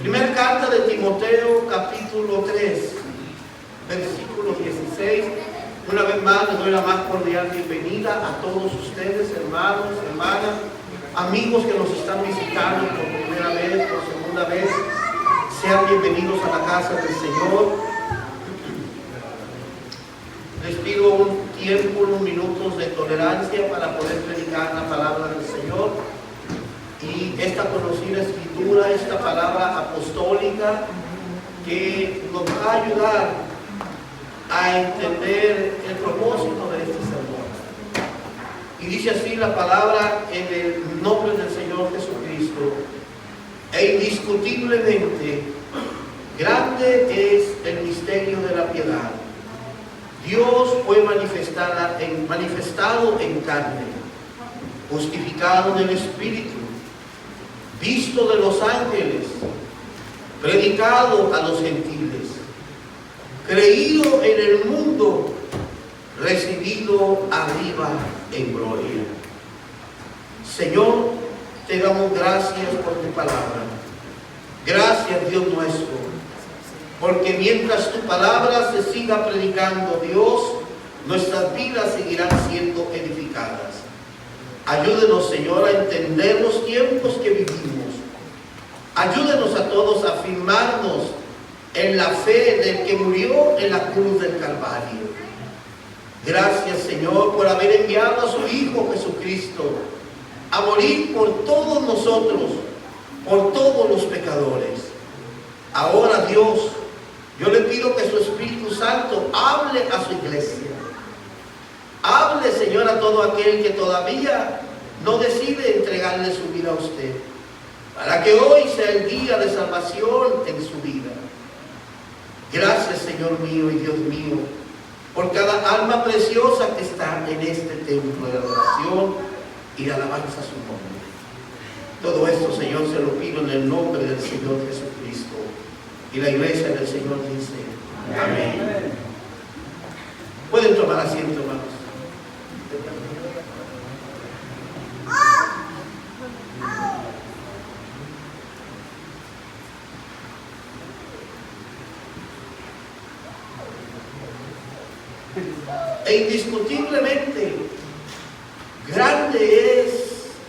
Primera carta de Timoteo, capítulo 3, versículo 16. Una vez más les doy la más cordial bienvenida a todos ustedes, hermanos, hermanas, amigos que nos están visitando por primera vez, por segunda vez. Sean bienvenidos a la casa del Señor. Les pido un tiempo, unos minutos de tolerancia para poder predicar la palabra del Señor. Y esta conocida escritura, esta palabra apostólica que nos va a ayudar a entender el propósito de este sermón. Y dice así la palabra en el nombre del Señor Jesucristo: e indiscutiblemente grande es el misterio de la piedad. Dios fue manifestado en carne, justificado en el Espíritu, visto de los ángeles, predicado a los gentiles, creído en el mundo, recibido arriba en gloria. Señor, te damos gracias por tu palabra. Gracias, Dios nuestro, porque mientras tu palabra se siga predicando, Dios, nuestras vidas seguirán siendo edificadas. Ayúdenos, Señor, a entender los tiempos que vivimos. Ayúdenos a todos a afirmarnos en la fe del que murió en la cruz del Calvario. Gracias, Señor, por haber enviado a su Hijo Jesucristo a morir por todos nosotros, por todos los pecadores. Ahora, Dios, yo le pido que su Espíritu Santo hable a su iglesia. Hable, Señor, a todo aquel que todavía no decide entregarle su vida a usted, para que hoy sea el día de salvación en su vida. Gracias, Señor mío y Dios mío, por cada alma preciosa que está en este templo de adoración y de alabanza a su nombre. Todo esto, Señor, se lo pido en el nombre del Señor Jesucristo. Y la iglesia del Señor dice: amén. Pueden tomar asiento, hermanos. E indiscutiblemente grande es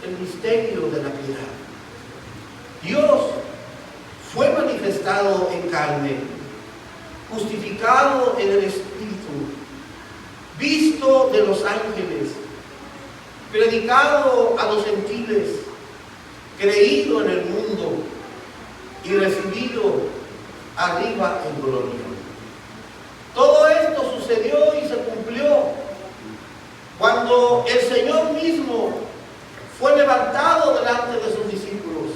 el misterio de la piedad. Dios fue manifestado en carne, justificado en el Espíritu, visto de los ángeles, predicado a los gentiles, creído en el mundo y recibido arriba en gloria. Todo esto sucedió y se cumplió cuando el Señor mismo fue levantado delante de sus discípulos.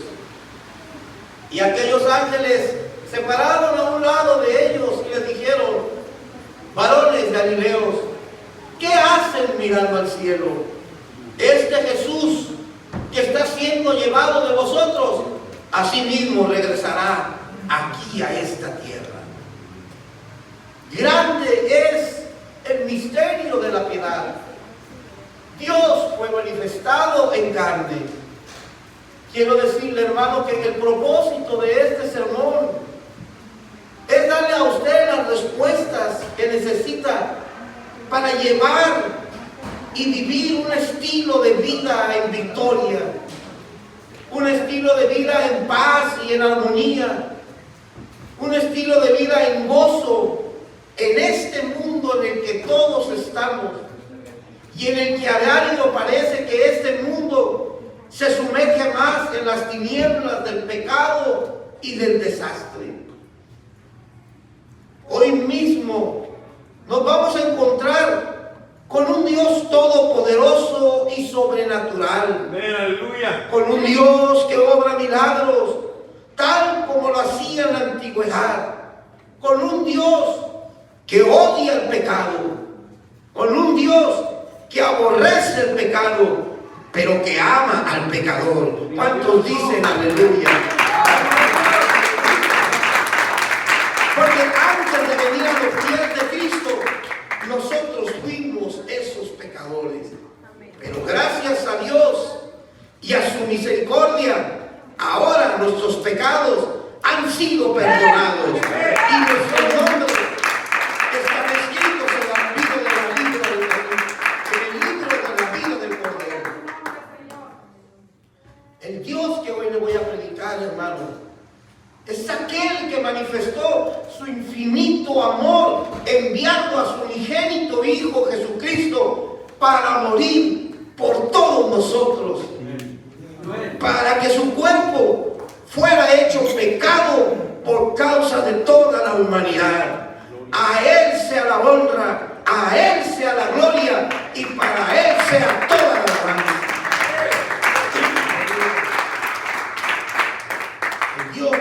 Y aquellos ángeles se pararon a un lado de ellos y les dijeron: varones galileos, ¿qué hacen mirando al cielo? Este Jesús que está siendo llevado de vosotros, así mismo regresará aquí a esta tierra. Grande es el misterio de la piedad. Dios fue manifestado en carne. Quiero decirle, hermano, que el propósito de este sermón es darle a usted las respuestas que necesita para llevar y vivir un estilo de vida en victoria, un estilo de vida en paz y en armonía, un estilo de vida en gozo en este mundo en el que todos estamos y en el que a diario parece que este mundo se sumerge más en las tinieblas del pecado y del desastre. Hoy mismo nos vamos a encontrar con un Dios todopoderoso y sobrenatural. Aleluya. Con un Dios que obra milagros, tal como lo hacía en la antigüedad. Con un Dios que odia el pecado. Con un Dios que aborrece el pecado, pero que ama al pecador. ¿Cuántos dicen aleluya? Porque antes de venir a los pies de Cristo, nosotros fuimos esos pecadores. Pero gracias a Dios y a su misericordia, ahora nuestros pecados han han sido perdonados. Y nuestros nombres están escritos en el libro de la vida del Cordero. El Dios que hoy le voy a predicar, hermano, es aquel que manifestó su infinito amor enviando a su unigénito Hijo Jesucristo para morir por todos nosotros, para que su cuerpo fuera hecho pecado por causa de toda la humanidad. A Él sea la honra, a Él sea la gloria y para Él sea toda la alabanza. El Dios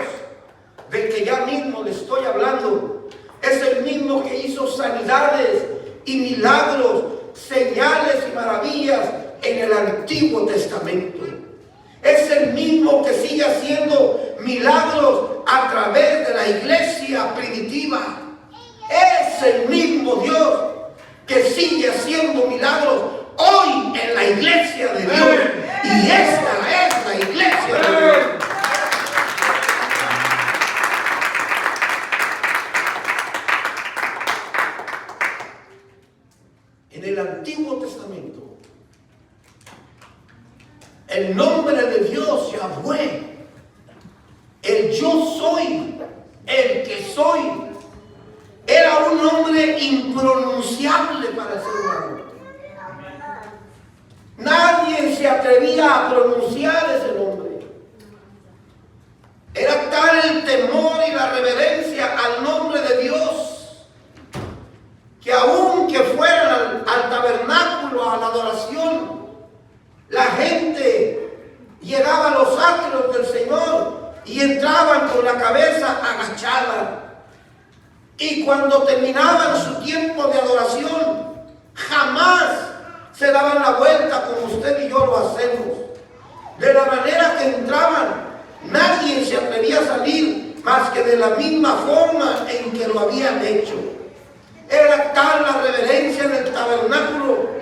del que ya mismo le estoy hablando es el mismo que hizo sanidades y milagros, señales y maravillas en el Antiguo Testamento. Es el mismo que sigue haciendo milagros a través de la iglesia primitiva. Es el mismo Dios que sigue haciendo milagros hoy en la iglesia de Dios. Y esta es la iglesia de Dios. En el Antiguo Testamento, el nombre de Dios, Yahweh, el yo soy, el que soy, era un nombre impronunciable para el ser humano. Nadie se atrevía a pronunciar ese nombre. Era tal el temor y la reverencia al nombre de Dios, que aunque fueran al tabernáculo, a la adoración, la gente llegaba a los atrios del Señor y entraban con la cabeza agachada. Y cuando terminaban su tiempo de adoración, jamás se daban la vuelta como usted y yo lo hacemos. De la manera que entraban, nadie se atrevía a salir más que de la misma forma en que lo habían hecho. Era tal la reverencia en el tabernáculo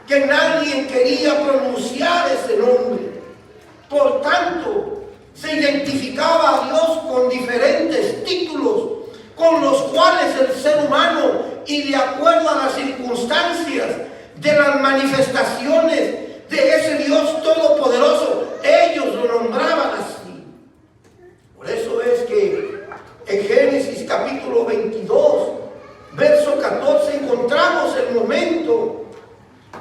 que nadie quería pronunciar ese nombre. Por tanto, se identificaba a Dios con diferentes títulos con los cuales el ser humano, y de acuerdo a las circunstancias de las manifestaciones de ese Dios todopoderoso, ellos lo nombraban así. Por eso es que en Génesis capítulo 22, verso 14, encontramos el momento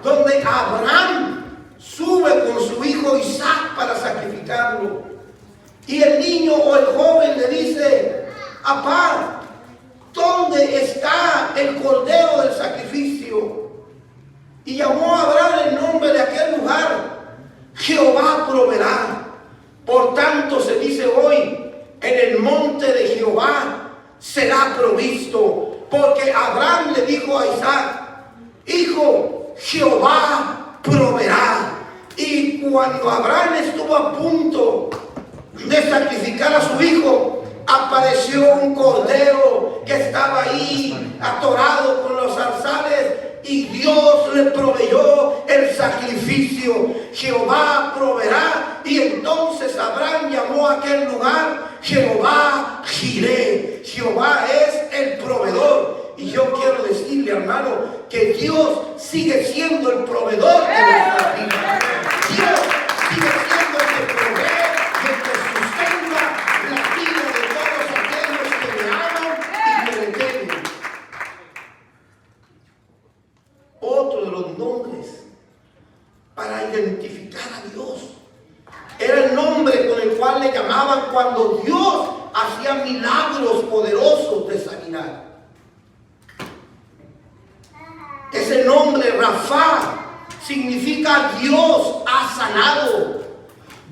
donde Abraham sube con su hijo Isaac para sacrificarlo. Y el niño o el joven le dice: Papá, ¿dónde está el cordero del sacrificio? Y llamó a Abraham el nombre de aquel lugar: Jehová proveerá. Por tanto se dice hoy: en el monte de Jehová será provisto. Porque Abraham le dijo a Isaac: Hijo, Jehová proveerá. Y cuando Abraham estuvo a punto de sacrificar a su hijo, apareció un cordero que estaba ahí atorado con los zarzales, y Dios le proveyó el sacrificio. Jehová proveerá. Y entonces Abraham llamó a aquel lugar Jehová Jireh. Jehová es el proveedor. Y yo quiero decirle, hermano, que Dios sigue siendo el proveedor de nuestra vida. Dios sigue siendo el que provee y el que sustenta la vida de todos aquellos que le aman y que le temen. Otro de los nombres para identificar a Dios era el nombre con el cual le llamaban cuando Dios hacía milagros poderosos de sanidad. Ese nombre, Rafa, significa Dios ha sanado.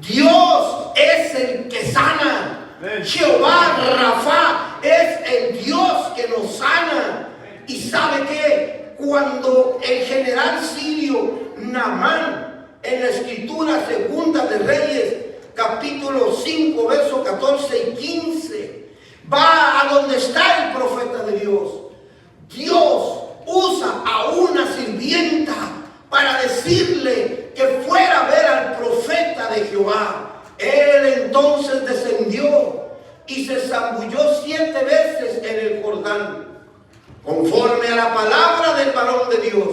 Dios es el que sana. Jehová Rafa es el Dios que nos sana. Y sabe que cuando el general sirio Naamán, en la escritura segunda de Reyes, capítulo 5, versos 14 y 15, va a donde está el profeta de Dios, Dios usa a una sirvienta para decirle que fuera a ver al profeta de Jehová. Él entonces descendió y se zambulló 7 veces en el Jordán, conforme a la palabra del varón de Dios.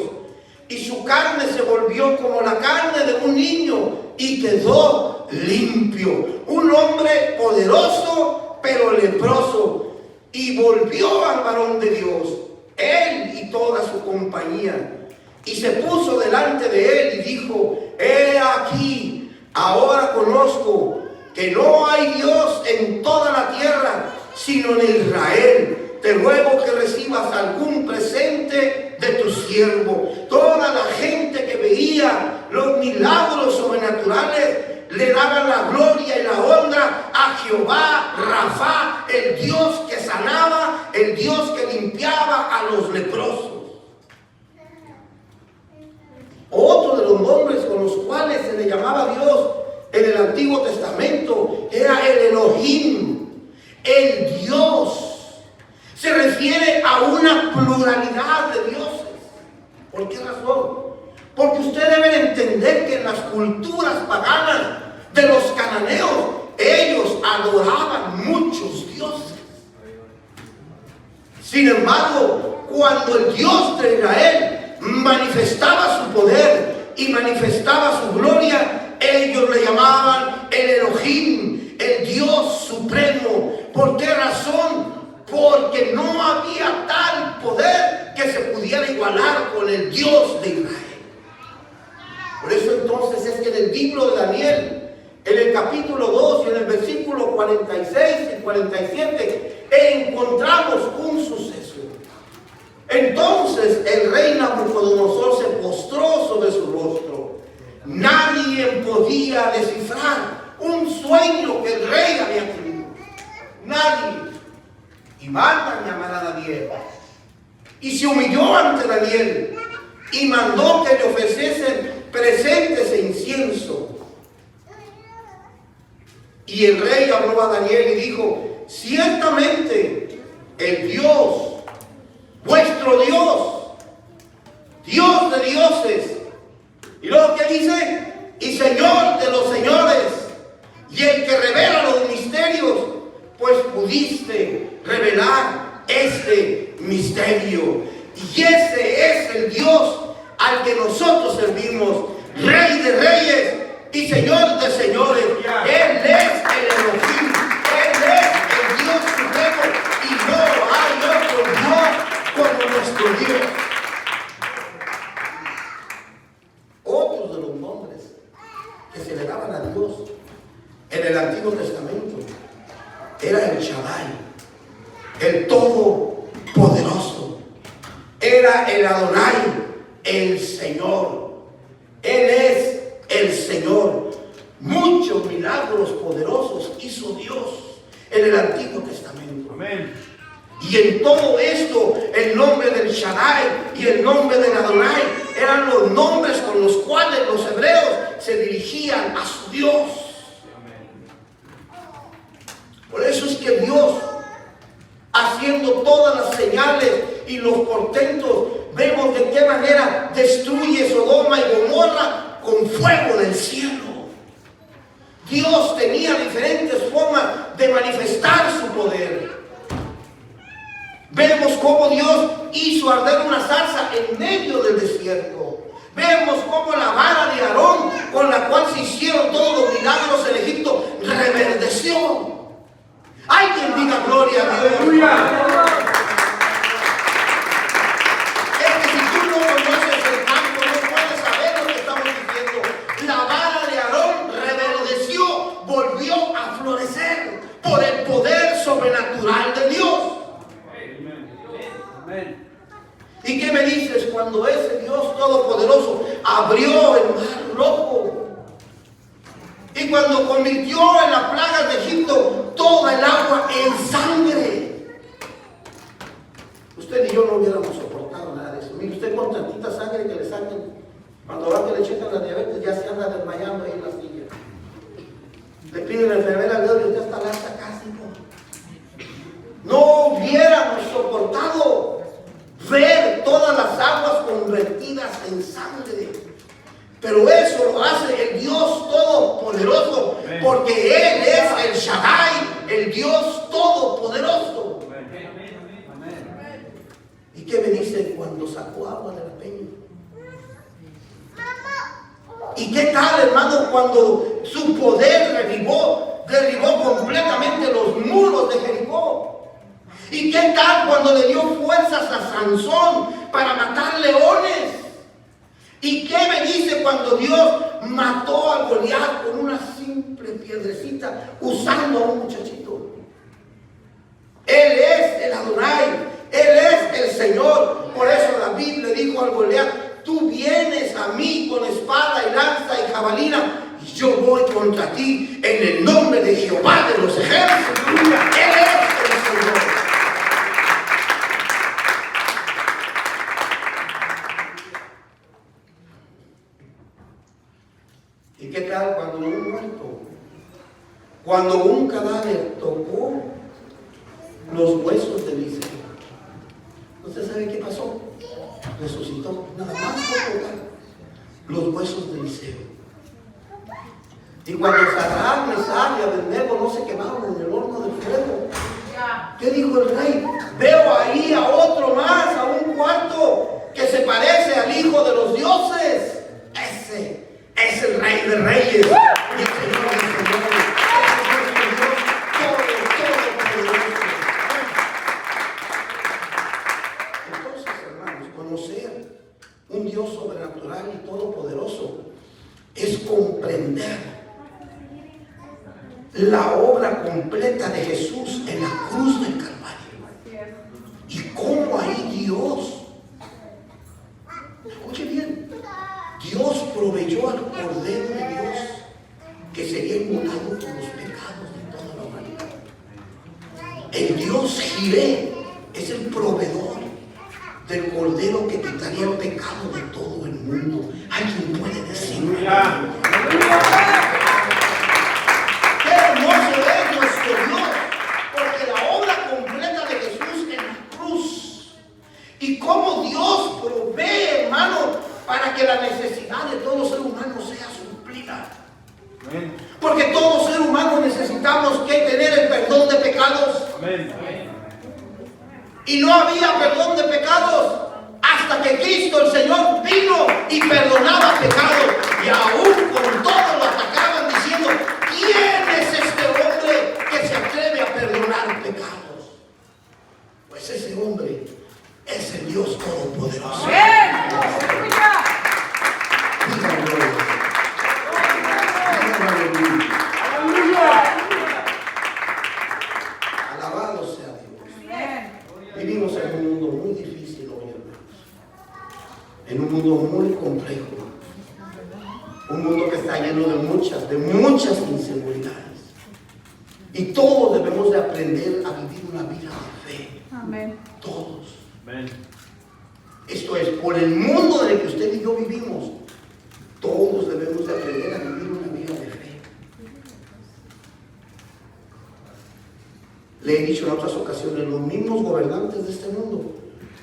Y su carne se volvió como la carne de un niño y quedó limpio. Un hombre poderoso, pero leproso. Y volvió al varón de Dios, él y toda su compañía. Y se puso delante de él y dijo: he aquí, ahora conozco que no hay Dios en toda la tierra, sino en Israel. Te ruego que recibas algún presente de tu siervo. Toda la gente que veía los milagros sobrenaturales le daban la gloria y la honra a Jehová Rafa, el Dios que sanaba, el Dios que limpiaba a los leprosos. Otro de los nombres con los cuales se le llamaba Dios en el Antiguo Testamento era el Elohim, el Dios. Se refiere a una pluralidad de dioses. ¿Por qué razón? Porque usted debe entender que en las culturas paganas de los cananeos, ellos adoraban muchos dioses. Sin embargo, cuando el Dios de Israel manifestaba su poder y manifestaba su gloria, ellos le llamaban el Elohim, el Dios supremo. ¿Por qué razón? Porque no había tal poder que se pudiera igualar con el Dios de Israel. Por eso entonces es que en el libro de Daniel, en el capítulo 2 y en el versículo 46 y 47, encontramos un suceso. Entonces el rey Nabucodonosor se postró sobre su rostro. Nadie podía descifrar un sueño que el rey había tenido. Nadie. Y mandan llamar a Daniel. Y se humilló ante Daniel y mandó que le ofreciesen presentes e incienso. Y el rey habló a Daniel y dijo: ciertamente el Dios, vuestro Dios, Dios de dioses, y luego ¿qué dice? Y Señor de los señores, y el que revela los misterios, pues pudiste revelar este misterio. Y ese es el Dios al que nosotros servimos, Rey de reyes y Señor de señores. Él es el Elohim, Él es el Dios supremo, y no hay otro Dios como nuestro Dios. Otros de los nombres que se le daban a Dios en el Antiguo Testamento era el Shaddai, el Todopoderoso. Era el Adonai, el Señor. Él es el Señor. Muchos milagros poderosos hizo Dios en el Antiguo Testamento. Amén. Y en todo esto, el nombre del Shaddai y el nombre del Adonai eran los nombres con los cuales los hebreos se dirigían a su Dios. Por eso es que Dios, haciendo todas las señales y los portentos, vemos de qué manera destruye Sodoma y Gomorra con fuego del cielo. Dios tenía diferentes formas de manifestar su poder. Vemos cómo Dios hizo arder una zarza en medio del desierto. Vemos cómo la vara de Aarón, con la cual se hicieron todos los milagros en Egipto, reverdeció. Hay quien diga gloria a Dios. Es que si tú no conoces el campo, no puedes saber lo que estamos diciendo. La vara de Aarón reverdeció, volvió a florecer por el poder sobrenatural de Dios. Amén. ¿Y qué me dices cuando ese Dios todopoderoso abrió el mar rojo? Y cuando convirtió en las plagas de Egipto toda el agua en sangre. Usted y yo no hubiéramos soportado nada de eso. Mire usted, con tantita sangre que le saquen, cuando va que le checan la diabetes, ya se anda desmayando ahí en la silla. Le piden a la enfermera al dedo y usted está lasta casi. No hubiéramos soportado ver todas las aguas convertidas en sangre. Pero eso lo hace el Dios Todopoderoso, porque Él es el Shaddai, cuando sacó agua de la peña? ¿Y qué tal, hermano, cuando su poder derribó completamente los muros de Jericó? ¿Y qué tal cuando le dio fuerzas a Sansón para matar leones? ¿Y qué me dice cuando Dios mató a Goliat con una simple piedrecita usando a un muchachito? Él es el Adonai, Él es el Señor. Por eso David le dijo al Goliat: tú vienes a mí con espada y lanza y jabalina, y yo voy contra ti en el nombre de Jehová de los ejércitos. Él es el Señor. ¿Y qué tal cuando un muerto, cuando un cadáver tocó los huesos de Eliseo? ¿Usted sabe qué pasó? Resucitó, nada más por tocar los huesos de Eliseo. Y cuando Sadrach, Mesach y Abednego no se quemaron en el horno del fuego, ¿qué dijo el rey? Veo ahí a otro más, a un cuarto que se parece al Hijo de los dioses. Ese es el Rey de Reyes y el Señor de Señores. Entonces, hermanos, conocer un Dios sobrenatural y todopoderoso es comprender la obra completa de Jesús en la cruz del Calvario y cómo ahí Dios, escuche bien, Dios proveyó al Cordero de Dios que sería inmolado por los pecados de toda la humanidad. El Dios Jireh es el proveedor del Cordero que quitaría el pecado de todo el mundo. ¿Alguien puede decirlo? ¡Qué hermoso es nuestro Dios! Porque la obra completa de Jesús en la cruz y cómo Dios provee, hermano, para que la necesidad de todo ser humano sea suplida. Porque todo ser humano necesitamos que tener el perdón de pecados. Y no había perdón de pecados hasta que Cristo el Señor vino y perdonaba pecados. Y aún con todo lo atacaban diciendo: ¿quién es este hombre que se atreve a perdonar pecados? Pues ese hombre es el Dios Todopoderoso. Alabado sea Dios. Vivimos en un mundo muy difícil hoy, hermanos. En un mundo muy complejo. Un mundo que está lleno de muchas inseguridades. Y todos debemos de aprender a vivir una vida de fe. Amén. Todos. Amén. Esto es, por el mundo en el que usted y yo vivimos, todos debemos de aprender a vivir una vida de fe. Le he dicho en otras ocasiones, los mismos gobernantes de este mundo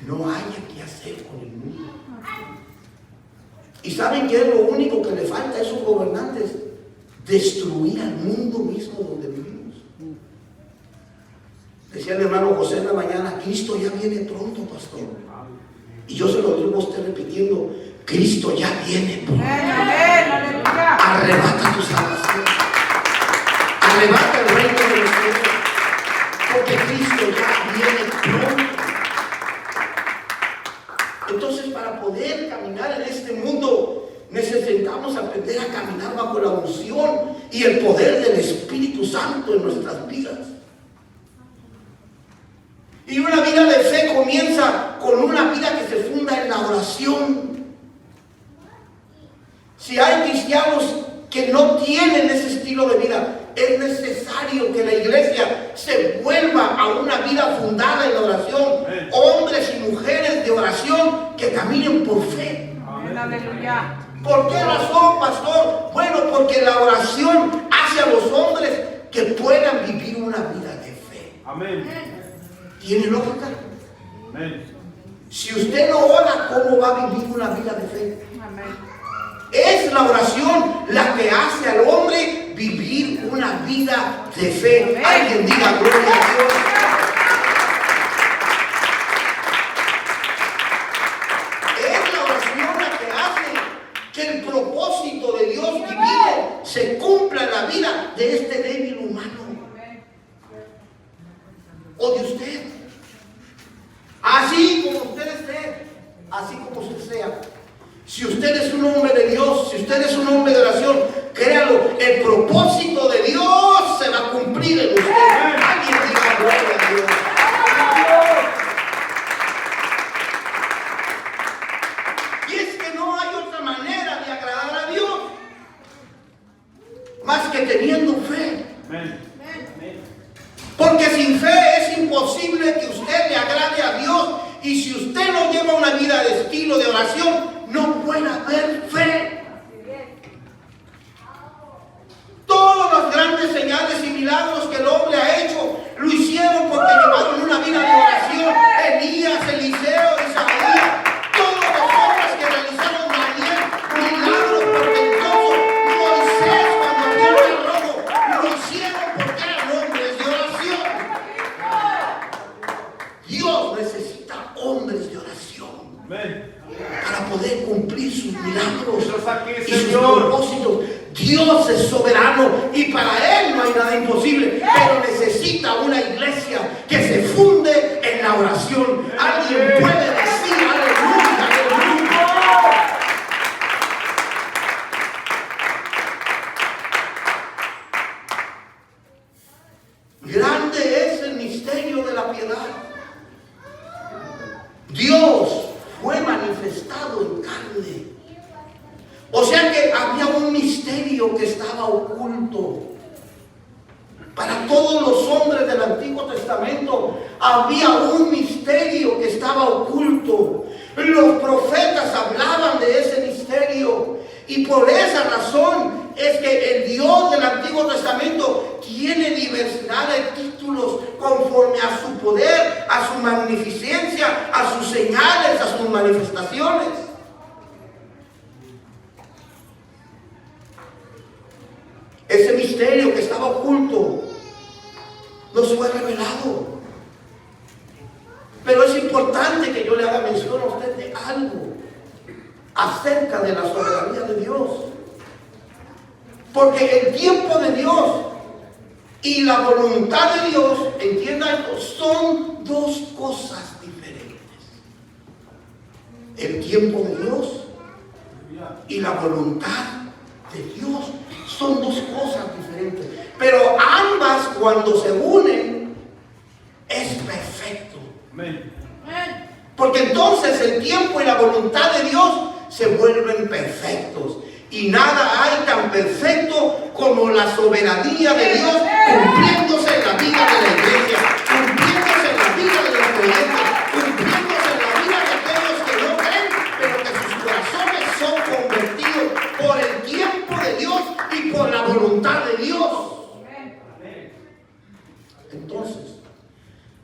no hayan qué hacer con el mundo. ¿Y saben qué es lo único que le falta a esos gobernantes? Destruir al mundo mismo donde vivimos. Decía el hermano José en la mañana: Cristo ya viene pronto, pastor. Y yo se lo digo a usted repitiendo: Cristo ya viene pronto. Arrebata tu salvación. Arrebata el reino de los cielos. Porque Cristo ya viene pronto. Entonces, para poder caminar en este mundo, necesitamos aprender a caminar bajo la unción y el poder del Espíritu Santo en nuestras vidas. Y una vida de fe comienza con una vida que se funda en la oración. Si hay cristianos que no tienen ese estilo de vida, es necesario que la iglesia se vuelva a una vida fundada en la oración. Hombres y mujeres de oración que caminen por fe. Aleluya. ¿Por qué razón, pastor? Bueno, porque la oración hace a los hombres que puedan vivir una vida de fe. Amén. ¿Tiene lógica? Amén. Si usted no ora, ¿cómo va a vivir una vida de fe? Amén. Es la oración la que hace al hombre vivir una vida de fe. Amén. Alguien diga gloria a Dios. o de usted. Así como usted esté, así como usted sea. Si usted es un hombre de Dios, si usted es un hombre de oración, créalo, el propósito de Dios se va a cumplir en usted. Alguien diga gloria a Dios. Y es que no hay otra manera de agradar a Dios más que teniendo fe. Porque sin fe es imposible que usted le agrade a Dios. Y si usted no lleva una vida de estilo de oración, no puede haber fe. Todos los grandes señales y milagros que el hombre ha hecho, lo hicieron porque llevaron una vida de oración. Elías, Eliseo, Isaías, todos los hombres que realizaron Daniel, milagros portentosos. Moisés, cuando vio el mar rojo, lo hicieron porque eran hombres de oración. Dios necesita hombres de oración para poder cumplir sus milagros y sus propósitos. Dios es soberano y para Él no hay nada imposible, pero necesita una iglesia que se funde en la oración. Alguien puede decir aleluya, aleluya. Grande es el misterio de la piedad. Dios fue manifestado en carne. O sea que había un misterio que estaba oculto. Para todos los hombres del Antiguo Testamento había un misterio que estaba oculto. Los profetas hablaban de ese misterio. Y por esa razón es que el Dios del Antiguo Testamento tiene diversidad de títulos conforme a su poder, a su magnificencia, a sus señales, a sus manifestaciones. Ese misterio que estaba oculto nos fue revelado. Pero es importante que yo le haga mención a usted de algo acerca de la soberanía de Dios. Porque el tiempo de Dios y la voluntad de Dios, entienda esto, son dos cosas diferentes. El tiempo de Dios y la voluntad de Dios son dos cosas diferentes. Pero ambas, cuando se unen, es perfecto. Porque entonces el tiempo y la voluntad de Dios se vuelven perfectos. Y nada hay tan perfecto como la soberanía de Dios cumpliéndose en la vida de la iglesia, cumpliéndose en la vida de los creyentes, cumpliéndose en la vida de aquellos que no creen, pero que sus corazones son convertidos por el tiempo de Dios y por la voluntad de Dios. Entonces,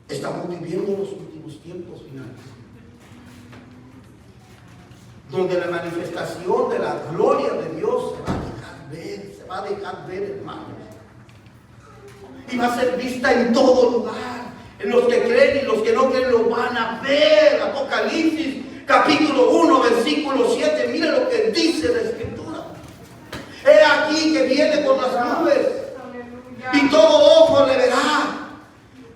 estamos viviendo los últimos tiempos finales, donde la manifestación de la gloria de Dios se va a dejar ver, hermanos. Y va a ser vista en todo lugar. En los que creen y los que no creen lo van a ver. Apocalipsis capítulo 1 versículo 7. Mire lo que dice la Escritura. He aquí que viene con las nubes y todo ojo le verá.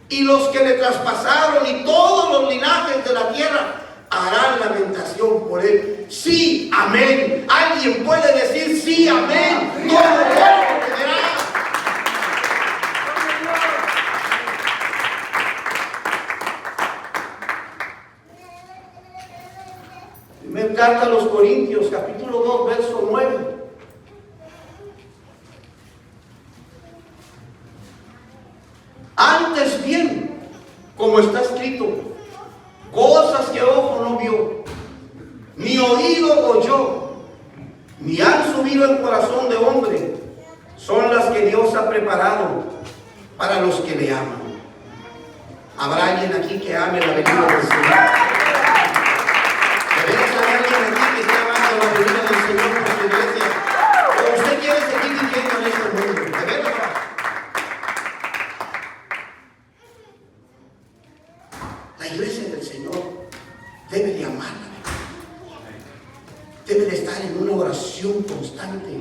Y los que le traspasaron y todos los linajes de la tierra harán lamentación por él. Sí, amén. Alguien puede decir sí, amén. Todo ojo le verá. Primera carta a los Corintios, capítulo 2, verso 9. Antes bien, como está escrito, cosas que ojo no vio, ni oído oyó, ni han subido el corazón de hombre, son las que Dios ha preparado para los que le aman. ¿Habrá alguien aquí que ame la venida del Señor? ¿Debería haber alguien aquí que esté amando la venida del Señor por su iglesia? ¿O usted quiere seguir viviendo en este mundo? ¿De verdad? La iglesia del Señor debe de amarla, debe de estar en una oración constante,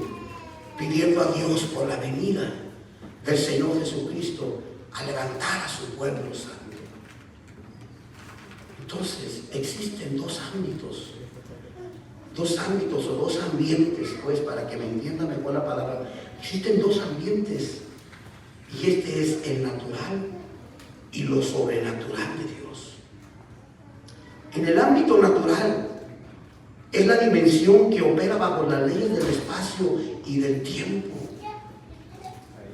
pidiendo a Dios por la venida del Señor Jesucristo a levantar a su pueblo santo. Entonces, existen dos ámbitos o dos ambientes, pues, para que me entiendan mejor la palabra. Existen dos ambientes, y este es el natural y lo sobrenatural de Dios. En el ámbito natural es la dimensión que opera bajo las leyes del espacio y del tiempo,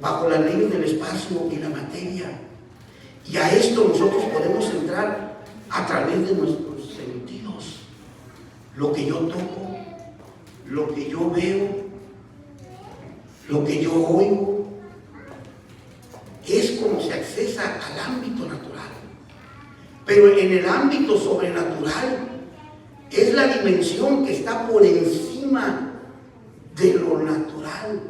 bajo las leyes del espacio y la materia. Y a esto nosotros podemos entrar a través de nuestros sentidos. Lo que yo toco, lo que yo veo, lo que yo oigo, es como se accesa al ámbito natural. Pero en el ámbito sobrenatural es la dimensión que está por encima de lo natural.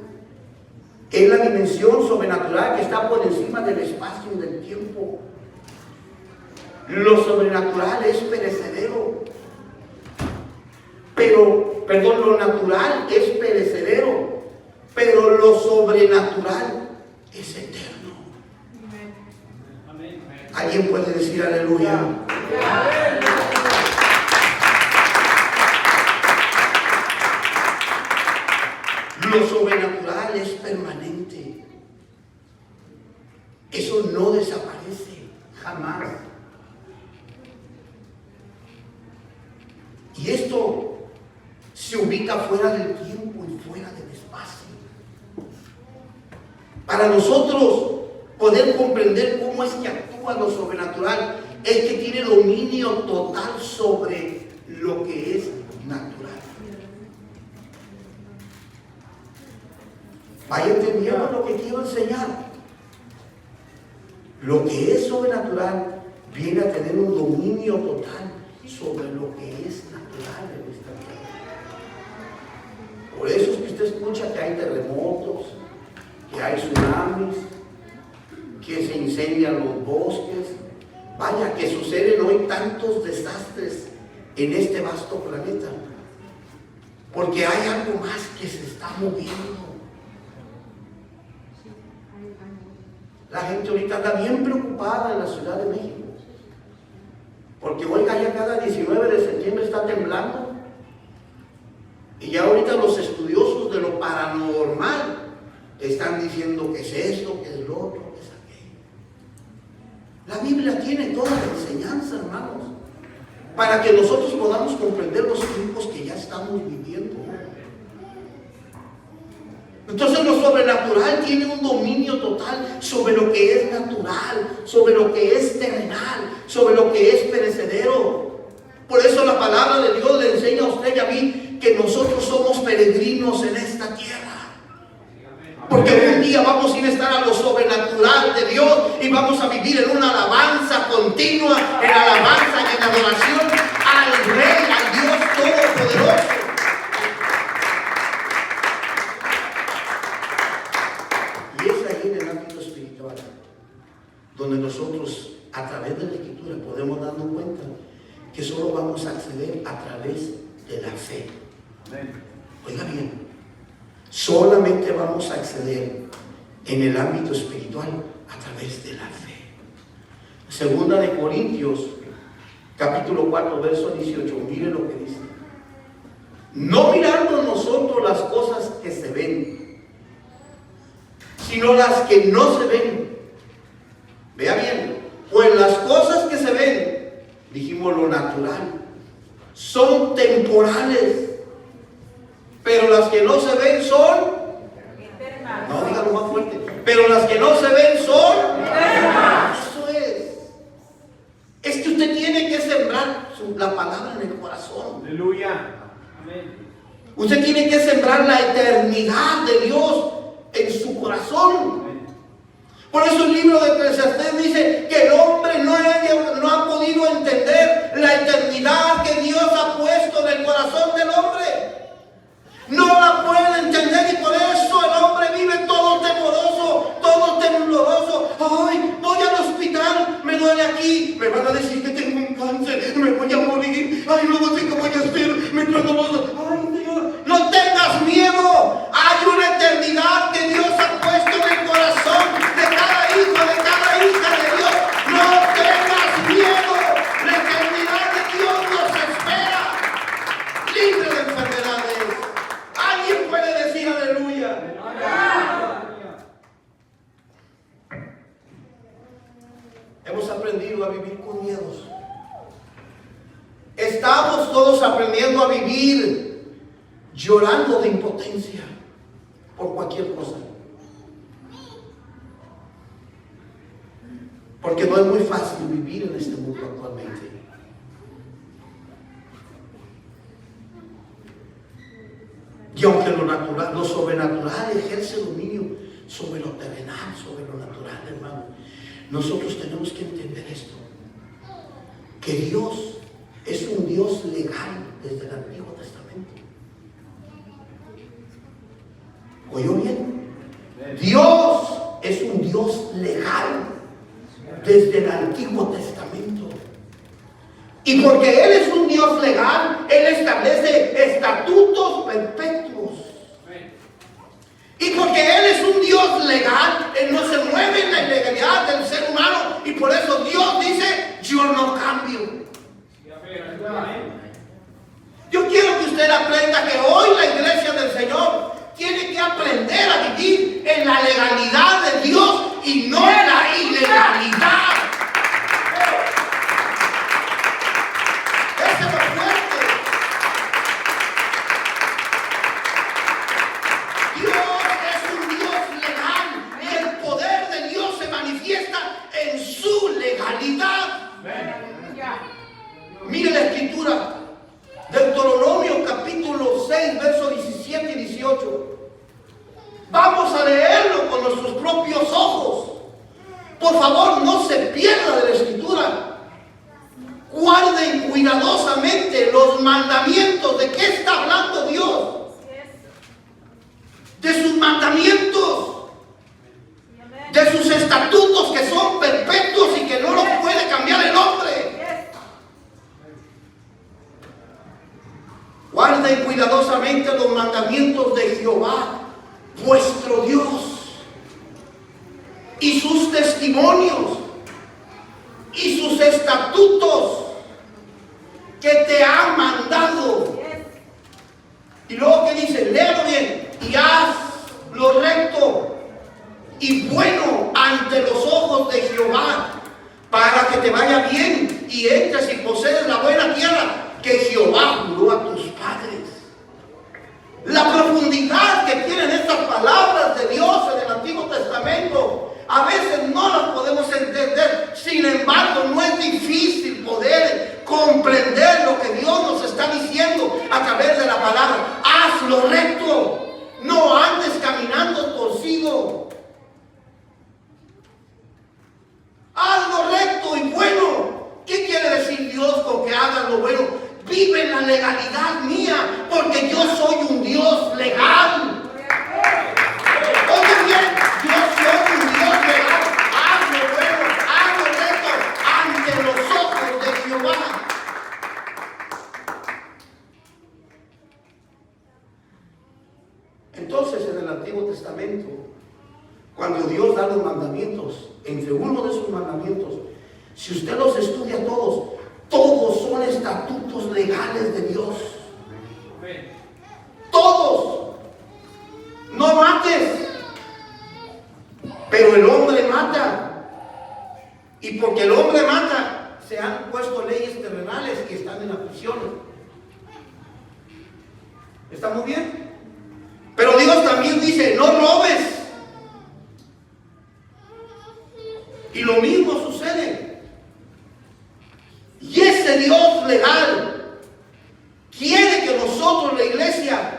Es la dimensión sobrenatural que está por encima del espacio y del tiempo. Lo sobrenatural es perecedero. Lo natural es perecedero, pero lo sobrenatural es eterno. ¿Alguien puede decir aleluya? Lo sobrenatural es permanente. Eso no desaparece jamás. Y esto se ubica fuera del tiempo y fuera del espacio. Para nosotros poder comprender cómo es que actúa lo sobrenatural, es que tiene dominio total sobre lo que es natural. Vaya entendiendo lo que quiero enseñar. Lo que es sobrenatural viene a tener un dominio total sobre lo que es natural en esta tierra. Por eso es que usted escucha que hay terremotos, que hay tsunamis, que se incendian los bosques. Vaya, que suceden hoy tantos desastres en este vasto planeta, porque hay algo más que se está moviendo. La gente ahorita anda bien preocupada en la Ciudad de México, porque oiga, ya cada 19 de septiembre está temblando, y ya ahorita los estudiosos de lo paranormal están diciendo que es esto, que es lo otro, que es aquello. La Biblia tiene toda la enseñanza, hermanos, para que nosotros podamos comprender los tiempos que ya estamos viviendo. Entonces lo sobrenatural tiene un dominio total sobre lo que es natural, sobre lo que es terrenal, sobre lo que es perecedero. Por eso la palabra de Dios le enseña a usted y a mí que nosotros somos peregrinos en esta tierra. Porque un día vamos a ir a estar a lo sobrenatural de Dios y vamos a vivir en una alabanza continua, en alabanza y en adoración al Rey, al Dios Todopoderoso. Donde nosotros a través de la Escritura podemos darnos cuenta que solo vamos a acceder a través de la fe. Oiga bien, solamente vamos a acceder en el ámbito espiritual a través de la fe. Segunda de Corintios capítulo 4 verso 18, miren lo que dice: no mirando nosotros las cosas que se ven, sino las que no se ven. Vea bien, pues las cosas que se ven, dijimos lo natural, son temporales, pero las que no se ven son eternas. No, dígalo más fuerte. Pero las que no se ven son eternas. Eso es que usted tiene que sembrar la palabra en el corazón. Aleluya. Amén. Usted tiene que sembrar la eternidad de Dios en su corazón. Por eso el libro de Eclesiastés dice que el hombre no ha podido entender la eternidad que Dios ha puesto en el corazón del hombre. No la puede entender, y por eso el hombre vive todo temoroso, todo tembloroso. Ay, voy al hospital, me duele aquí, me van a decir que tengo un cáncer, me voy a morir. Ay, no sé qué voy a hacer, me traigo los... Ay, Dios, no tengas miedo. Hay una eternidad que Dios ha puesto en el corazón de cada hijo, de cada hija de Dios. No tengas miedo. La eternidad hemos aprendido a vivir con miedos. Estamos todos aprendiendo a vivir llorando de impotencia por cualquier cosa. Porque no es muy fácil vivir en este mundo actualmente. Y aunque lo natural, lo sobrenatural ejerce dominio sobre lo terrenal, sobre lo natural, hermano, nosotros tenemos que entender esto: que Dios es un Dios legal desde el Antiguo Testamento. ¿Oyó bien? Dios es un Dios legal desde el Antiguo Testamento. Y porque Él es un Dios legal, Él establece estatutos perpetuos. Y porque Él es un Dios legal, Él no se mueve en la ilegalidad del ser humano. Y por eso Dios dice: yo no cambio. Yo quiero que usted aprenda que hoy la iglesia del Señor tiene que aprender a vivir en la legalidad de Dios y no en la ilegalidad. Ese es lo fuerte. Dios es un Dios legal y el poder de Dios se manifiesta en su legalidad. Mire la escritura, Deuteronomio capítulo 6, versos 17 y 18. Vamos a leerlo con nuestros propios ojos. Por favor, no se pierda de la escritura. Guarden cuidadosamente los mandamientos. ¿De qué está hablando Dios? De sus mandamientos, de sus estatutos que son perpetuos y que no los puede cambiar el hombre. Guarden cuidadosamente los mandamientos de Jehová, vuestro Dios, y sus testimonios, y sus estatutos que te han mandado. Y luego que dice, léalo bien: y haz lo recto y bueno ante los ojos de Jehová, para que te vaya bien y entres y posees la buena tierra que Jehová juró a tus padres. La profundidad que tienen estas palabras de Dios en el Antiguo Testamento, a veces no las podemos entender. Sin embargo, no es difícil poder comprender lo que Dios nos está diciendo a través de la palabra. Haz lo recto, no andes caminando torcido. Haz lo recto y bueno. ¿Qué quiere decir Dios con que hagas lo bueno? Vive en la legalidad mía, porque yo soy un Dios legal. Oye bien, yo soy un Dios legal. Haz lo bueno, haz lo recto ante los ojos de Jehová. Entonces, en el Antiguo Testamento, cuando Dios da los mandamientos, entre uno de sus mandamientos, si usted los estudia todos son estatutos legales de Dios. Todos. No mates. Pero el hombre mata. Y porque el hombre mata, se han puesto leyes terrenales que están en la prisión. ¿Está muy bien? Pero Dios también dice: no robes. Y lo mismo sucede. Y ese Dios legal quiere que nosotros, la iglesia,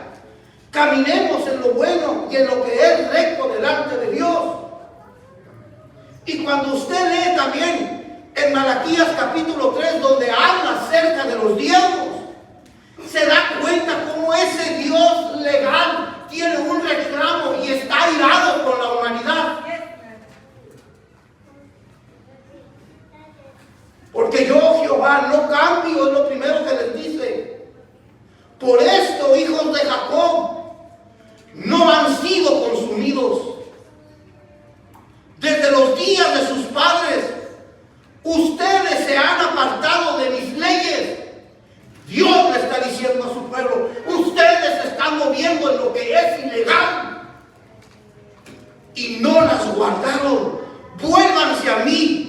caminemos en lo bueno y en lo que es recto delante de Dios. Y cuando usted lee también en Malaquías capítulo 3, donde habla acerca de los diezmos, se da cuenta cómo ese Dios legal tiene un reclamo y está airado con la humanidad. Porque yo, Jehová, no cambio, es lo primero que les dice. Por esto, hijos de Jacob, no han sido consumidos. Desde los días de sus padres, ustedes se han apartado de mis leyes. Dios le está diciendo a su pueblo: ustedes se están moviendo en lo que es ilegal y no las guardaron. Vuélvanse a mí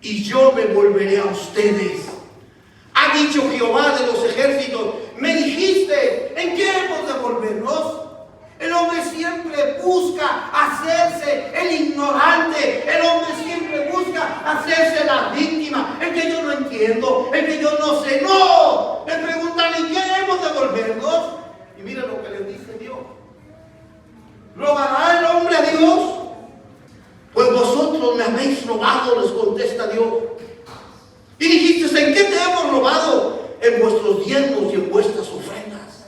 y yo me volveré a ustedes. Ha dicho Jehová de los ejércitos. Me dijiste, ¿en qué hemos de volvernos? El hombre siempre busca hacerse el ignorante. El hombre siempre busca hacerse la víctima. El que yo no entiendo, el que yo no sé. No, le preguntan, ¿en qué hemos de volvernos? Y mira lo que les dice Dios. ¿Robará el hombre a Dios? Pues vosotros me habéis robado, les contesta Dios. Y dijiste, ¿en qué te hemos robado? En vuestros diezmos y en vuestras ofrendas.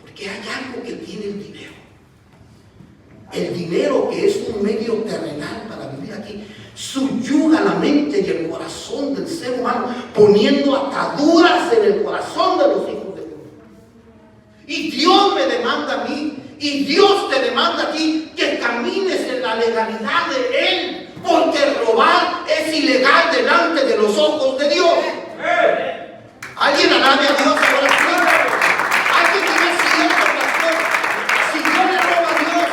Porque hay algo que tiene el dinero. El dinero, que es un medio terrenal para vivir aquí, subyuga la mente y el corazón del ser humano, poniendo ataduras en el corazón de los hijos de Dios. Y Dios me demanda a mí, y Dios te demanda a ti, que camines en la legalidad de Él. Porque robar es ilegal delante de los ojos de Dios. Alguien alabe a Dios ahora. Alguien diga, cierto, pastor. Si yo le robo a Dios,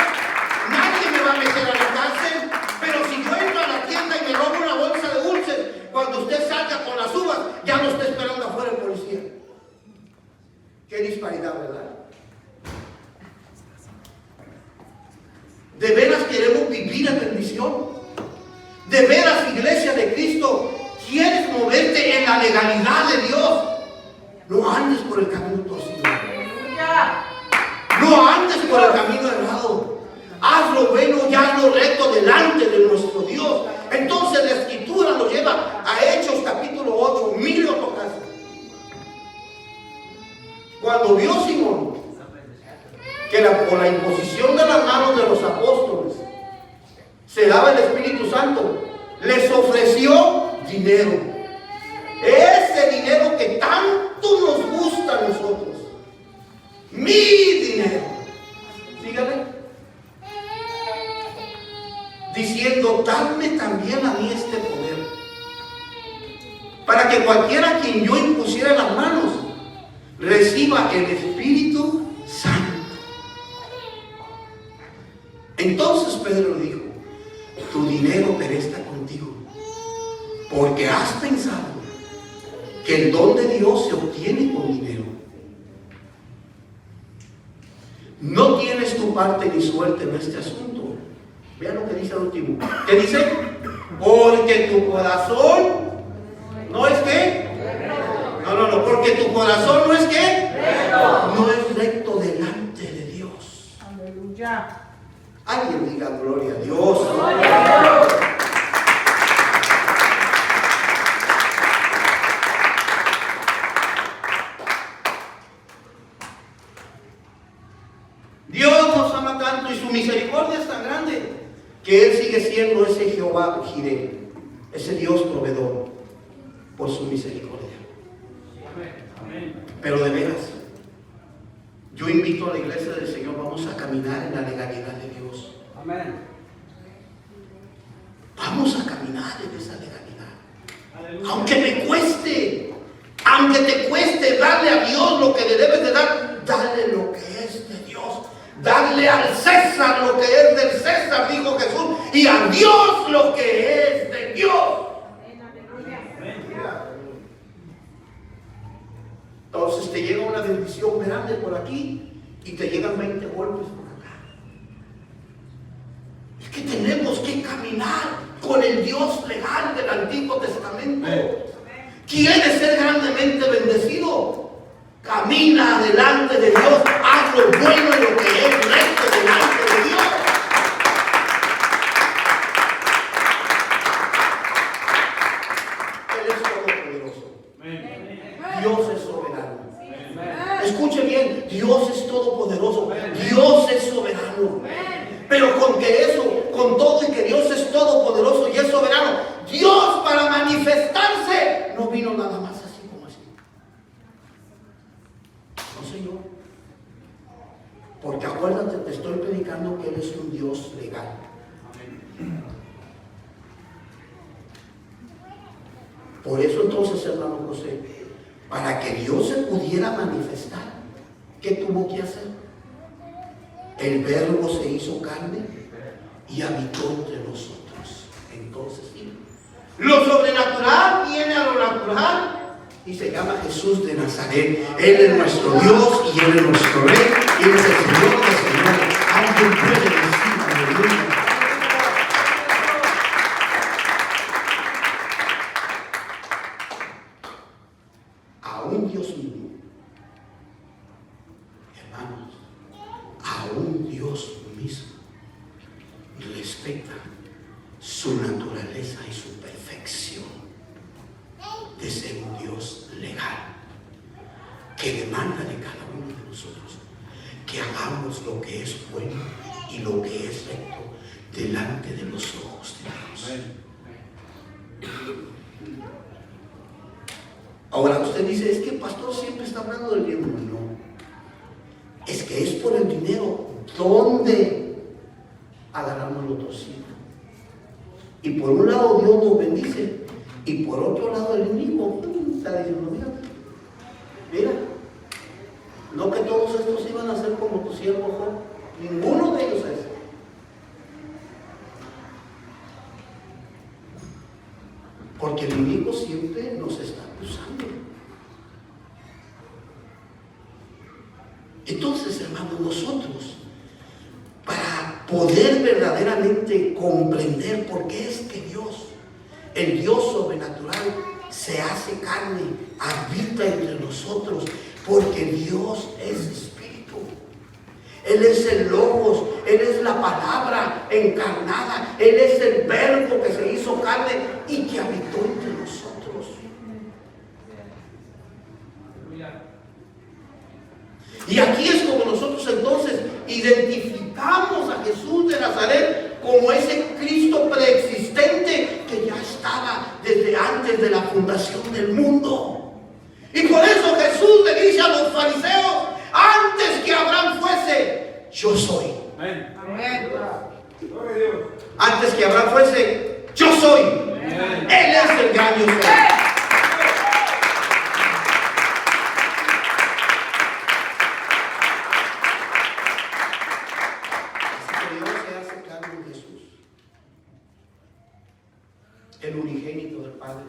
nadie me va a meter a la cárcel. Pero si yo entro a la tienda y me robo una bolsa de dulces, cuando usted salga con las uvas, ya no está esperando afuera el policía. Qué disparidad, ¿verdad? ¿De veras queremos vivir en bendición? ¿De veras, iglesia de Cristo, quieres moverte en la legalidad de Dios? No andes por el camino torcido. No andes por el camino errado. Haz lo bueno y haz lo recto delante de nuestro Dios. Entonces la Escritura nos lleva a Hechos capítulo 8. Mire otro caso. Cuando vio Simón que por la imposición de las manos de los apóstoles se daba el Espíritu Santo, les ofreció dinero. Ese dinero que tanto nos gusta a nosotros. Mi dinero. Sígale. Diciendo, dadme también a mí este poder, para que cualquiera a quien yo impusiera las manos reciba el Espíritu Santo. Entonces Pedro dijo, tu dinero perezca contigo, porque has pensado que el don de Dios se obtiene con dinero. No tienes tu parte ni suerte en este asunto. Vean lo que dice el último. ¿Qué dice? Porque tu corazón no es ¿qué? No, porque tu corazón no es ¿qué? No es recto delante de Dios. Aleluya. Alguien diga gloria a Dios. Dios nos ama tanto y su misericordia es tan grande que Él sigue siendo ese Jehová Jireh, ese Dios proveedor por su misericordia. Pero de veras, yo invito a la iglesia del Señor, vamos a caminar en la legalidad de Dios. Amén. Vamos a caminar en esa legalidad. Aleluya. Aunque me cueste, aunque te cueste darle a Dios lo que le debes de dar, dale lo que es de Dios. Darle al César lo que es del César, dijo Jesús, y a Dios lo que es de Dios. Entonces te llega una bendición grande por aquí y te llegan 20 golpes por acá. Es que tenemos que caminar con el Dios legal del Antiguo Testamento. ¿Quieres ser grandemente bendecido? Camina delante de Dios, haz lo bueno y lo que es recto delante de Dios. Él es todopoderoso. Dios es soberano. Escuche bien, Dios es todopoderoso. Dios es soberano. Pero con que eso, con todo y que Dios es todopoderoso y es soberano, Dios para manifestarse no vino nada más así como así. No, Señor. Porque acuérdate, te estoy predicando que Él es un Dios legal. Por eso entonces, hermano José, para que Dios se pudiera manifestar, ¿qué tuvo que hacer? El Verbo se hizo carne y habitó entre nosotros. Entonces, sí, lo sobrenatural viene a lo natural y se llama Jesús de Nazaret. Él es nuestro Dios y Él es nuestro Rey. Y Él es el Señor de señores. Alguien puede decir aleluya. Aún Dios mismo, hermanos, aún Dios mismo respeta su naturaleza y su perfección de ser un Dios legal, que demanda de cada uno de nosotros que hagamos lo que es bueno y lo que es recto delante de los ojos de Dios. Ahora usted dice, es que el pastor siempre está hablando del dinero. No, es que es por el dinero donde agarramos lo torcido. Y por un lado Dios nos bendice y por otro lado el enemigo está diciendo, mira, no que todos estos iban a ser como tu siervo Job, ninguno de ellos es. Porque el enemigo siempre nos está acusando. Entonces, hermanos, nosotros, para poder verdaderamente comprender por qué es que Dios, el Dios sobrenatural, se hace carne, habita entre nosotros, porque Dios es espíritu. Él es el Logos, Él es la palabra encarnada, Él es el verbo que se hizo carne y que habitó entre nosotros. Y aquí es como nosotros entonces identificamos a Jesús de Nazaret como ese Cristo preexistente que ya estaba desde antes de la fundación del mundo. Y por eso Jesús le dice a los fariseos, antes que Abraham fuese, yo soy. Amén. Antes que Abraham fuese, yo soy. Amén. Él es el gran yo soy. El unigénito del Padre,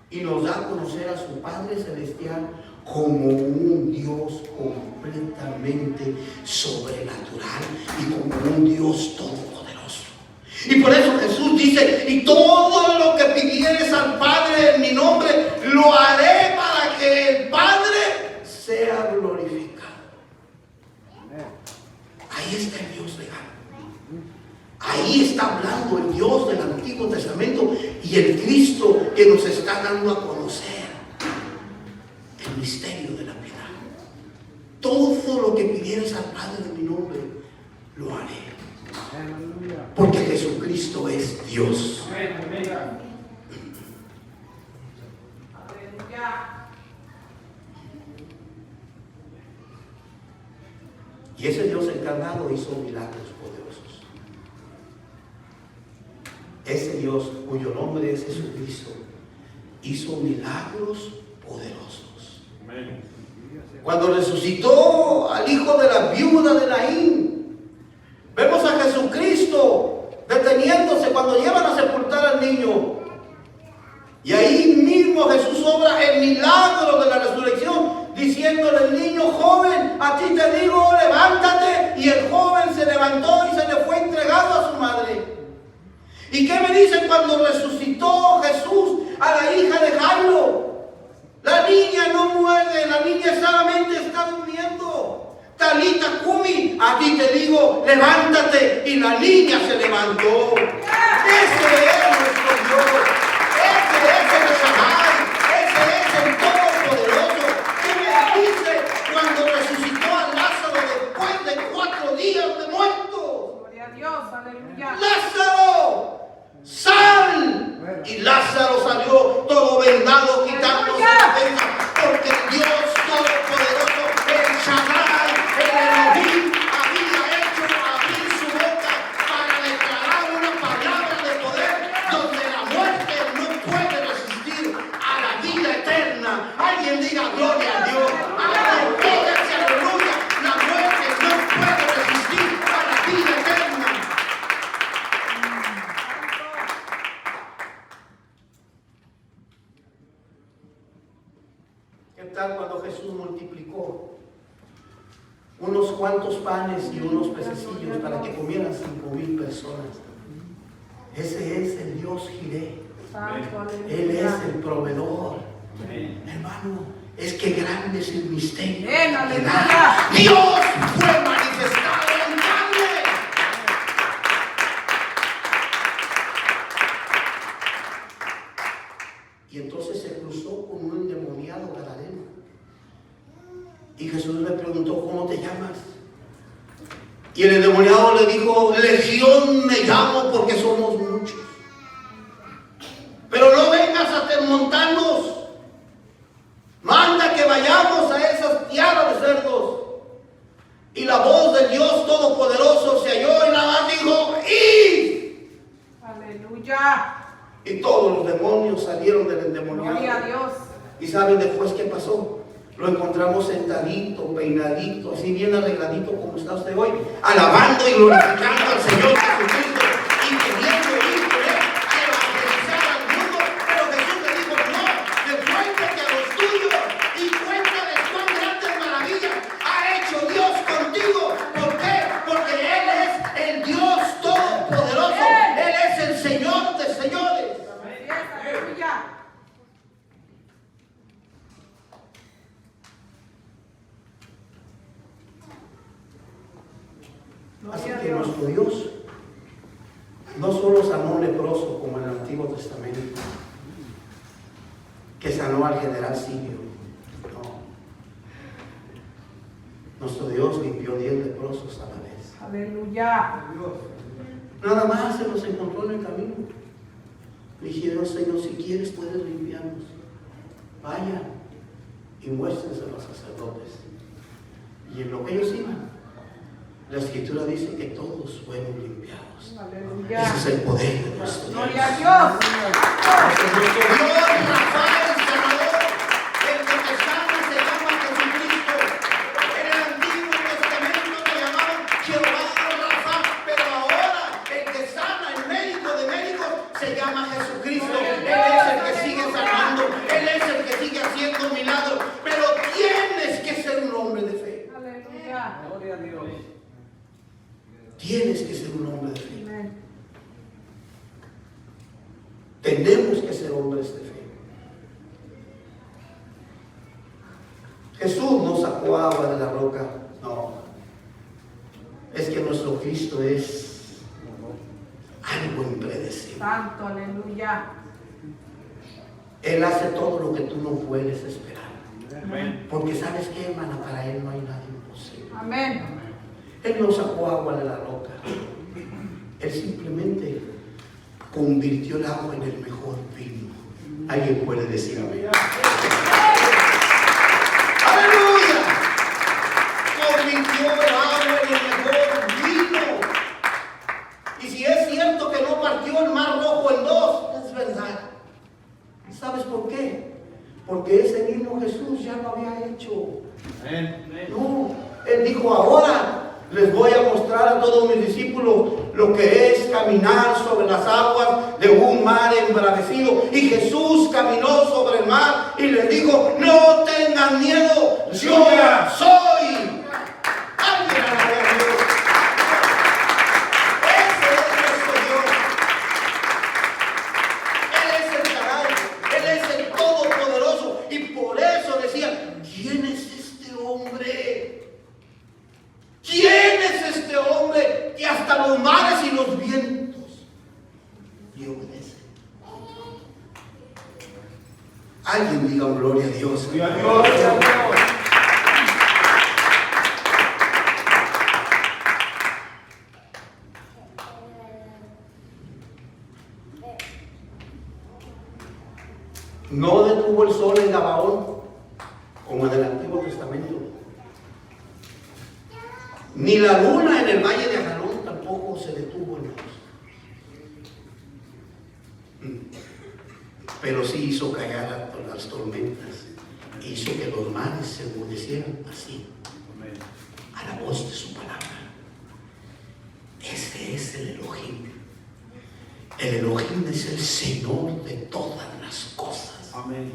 y nos da a conocer a su Padre Celestial como un Dios completamente sobrenatural y como un Dios todopoderoso. Y por eso Jesús dice, y todo lo que pidieres al Padre en mi nombre, lo haré para que el Padre sea glorificado. Ahí está el Dios legal. Ahí está hablando el Dios del Antiguo Testamento y el Cristo que nos está dando a conocer el misterio de la piedad. Todo lo que pidieres al Padre de mi nombre, lo haré. Porque Jesucristo es Dios. Y ese Dios encarnado hizo milagros poderosos. Ese Dios cuyo nombre es Jesucristo hizo milagros poderosos. Amén. Cuando resucitó al hijo de la viuda de Naín, vemos a Jesucristo deteniéndose cuando llevan a sepultar al niño. Y ahí mismo Jesús obra el milagro de la resurrección, diciéndole al niño, joven, a ti te digo, levántate. Y el joven se levantó y se le fue entregado a su madre. ¿Y qué me dicen cuando resucitó Jesús a la hija de Jairo? La niña no muere, la niña solamente está durmiendo. Talita Kumi, a ti te digo, levántate. Y la niña se levantó. Ese es nuestro Dios. Ese es el Shaddai. Ese es el Todopoderoso. ¿Qué me dice cuando resucitó a Lázaro después de 4 días de muerto? Gloria a Dios, aleluya. ¡Lázaro! ¡Sal! Y Lázaro salió todo vendado, quitándose la venda, porque Dios Todopoderoso, el Shaddai, el Elohim, había hecho abrir su boca para declarar una palabra de poder donde la muerte no puede resistir a la vida eterna. Alguien diga gloria a Dios. Alguien póngase aleluya. La muerte no puede resistir a la vida eterna. tal cuando Jesús multiplicó unos cuantos panes y unos pececillos para que comieran 5,000 personas. Ese es el Dios Jireh. Él es el proveedor. Hermano, es que grande es el misterio. Dios fue manifestado en carne. Y entonces se cruzó con un endemoniado gadareno. Y Jesús le preguntó, ¿cómo te llamas? Y el endemoniado le dijo, Legión me llamo porque somos muchos. Pero no vengas a desmontarnos. Manda que vayamos a esas tierras de cerdos. Y la voz del Dios Todopoderoso se halló y nada más dijo, ¡id! Aleluya. Y todos los demonios salieron del endemoniado. Gloria a Dios. ¿Y saben después qué pasó? Lo encontramos sentadito, peinadito, así bien arregladito como está usted hoy, alabando y glorificando al Señor Jesucristo y queriendo ir por él a evangelizar al mundo. Pero Jesús le dijo, no, demuéstrate a los tuyos y cuéntales cuán grandes maravillas ha hecho Dios contigo. ¿Por qué? Porque Él es el Dios Todopoderoso. Él es el Señor de señores. Aleluya. Así que nuestro Dios no solo sanó un leproso como en el Antiguo Testamento, que sanó al general Sirio. No. Nuestro Dios limpió 10 leprosos a la vez. Aleluya. Nada más se los encontró en el camino. Le dijeron, Señor, si quieres puedes limpiarnos. Vayan y muéstrense a los sacerdotes. Y en lo que ellos iban, la Escritura dice que todos fueron limpiados. Aleluya. Ese es el poder de nuestro Dios. Gloria a Dios. Porque nuestro Dios, Rafael, Sanador, el que sana se llama Jesucristo. En el Antiguo Testamento le llamaban Jehová Rafa, pero ahora el que sana, el médico de médicos, se llama Jesucristo. Él es el que sigue sanando, Él es el que sigue haciendo milagros. Pero tienes que ser un hombre de fe. Aleluya. Gloria a Dios. Tienes que ser un hombre de fe. Amén. Tenemos que ser hombres de fe. Jesús no sacó agua de la roca. No. Es que nuestro Cristo es algo impredecible. Santo, aleluya. Él hace todo lo que tú no puedes esperar. Amén. Porque ¿sabes qué, hermana? Para Él no hay nada imposible. Amén. Él no sacó agua de la roca. Él simplemente convirtió el agua en el mejor vino. ¿Alguien puede decir amén? ¡Aleluya! Convirtió el agua en el mejor vino. Y si es cierto que no partió el mar rojo en dos, es verdad. ¿Sabes por qué? Porque ese mismo Jesús ya lo había hecho. Amén. No, Él dijo, ahora les voy a mostrar a todos mis discípulos lo que es caminar sobre las aguas de un mar embravecido. Y Jesús caminó sobre el mar y les dijo, no tengan miedo, yo soy. Alguien alaba a Dios. Ese es nuestro Dios. Él es el carácter, Él es el Todopoderoso. Y por eso decían, ¿quién es este hombre? ¿Quién es este hombre que hasta los mares y los vientos le obedecen? Alguien diga gloria a Dios. Gloria a Dios. No detuvo el sol en Gabaón, como en el Antiguo Testamento. Ni la luna en el valle de Ajalón tampoco se detuvo en ellos. Pero sí hizo callar a las tormentas. Hizo que los mares se enmudecieran así, a la voz de su palabra. Ese es el Elohim. El Elohim es el Señor de todas las cosas. Amén.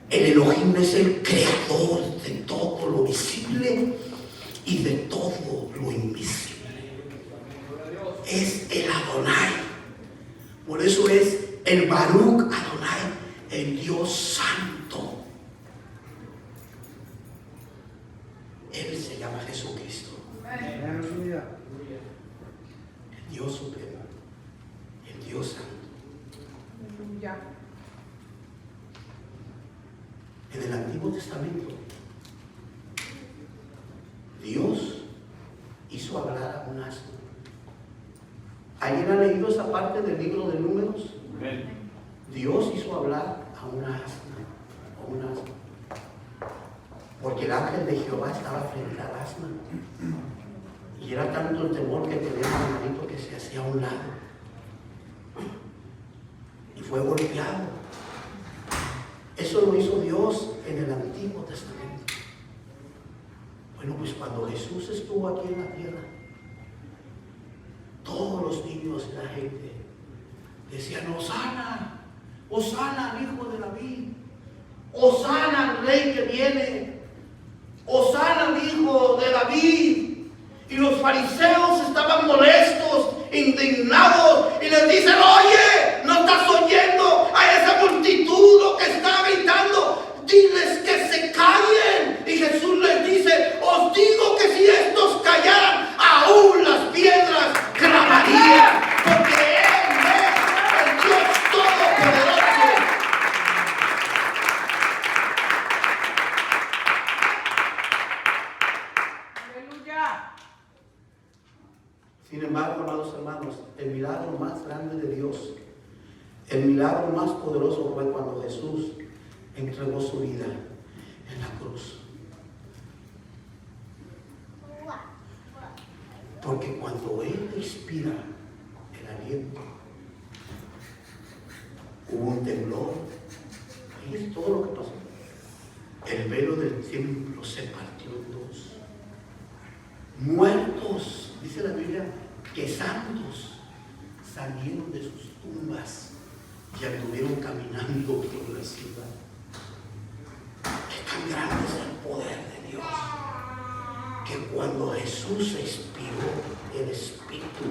El Elohim es el creador de todo lo visible y de todo lo invisible. Es el Adonai. Por eso es el Baruch Adonai, el Dios Santo. Él se llama Jesucristo. Aleluya. El Dios supremo, el Dios santo. Aleluya. En el Antiguo Testamento, Dios hizo hablar a un asno. ¿Alguien ha leído esa parte del libro de Números? Amén. Dios hizo hablar a un asno, a un asno. Porque el ángel de Jehová estaba frente al asno. Y era tanto el temor que tenía el hermanito que se hacía a un lado. Y fue golpeado. Eso lo hizo Dios en el Antiguo Testamento. Bueno, pues cuando Jesús estuvo aquí en la tierra, todos los niños y la gente decían: Hosana, Hosana al hijo de David, Hosana al rey que viene, Hosana al hijo de David. Y los fariseos estaban molestos, indignados, y les dicen: oye, ¿no estás oyendo a esa multitud lo que está gritando? Diles que se callen. Y Jesús les dice: os digo que si estos callaran, aún las piedras clamarían, porque Él es el Dios Todopoderoso. Aleluya. Sin embargo, amados hermanos, el milagro más grande de Dios, el milagro más poderoso fue cuando Jesús entregó su vida en la cruz. Porque cuando Él expira el aliento, hubo un temblor. Ahí es todo lo que pasó. El velo del templo se partió en dos. Muertos, dice la Biblia, que santos salieron de sus tumbas y anduvieron caminando por la ciudad. Qué tan grande es el poder de Dios, que cuando Jesús expiró, el Espíritu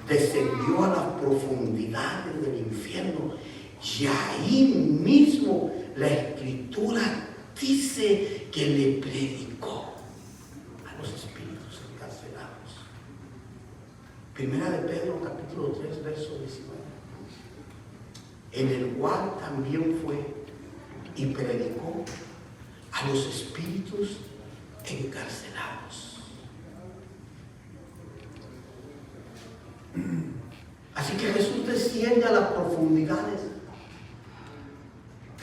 descendió a las profundidades del infierno, y ahí mismo la Escritura dice que le predicó a los espíritus encarcelados. Primera de Pedro, capítulo 3, verso 19. En el cual también fue y predicó a los espíritus encarcelados. Así que Jesús desciende a las profundidades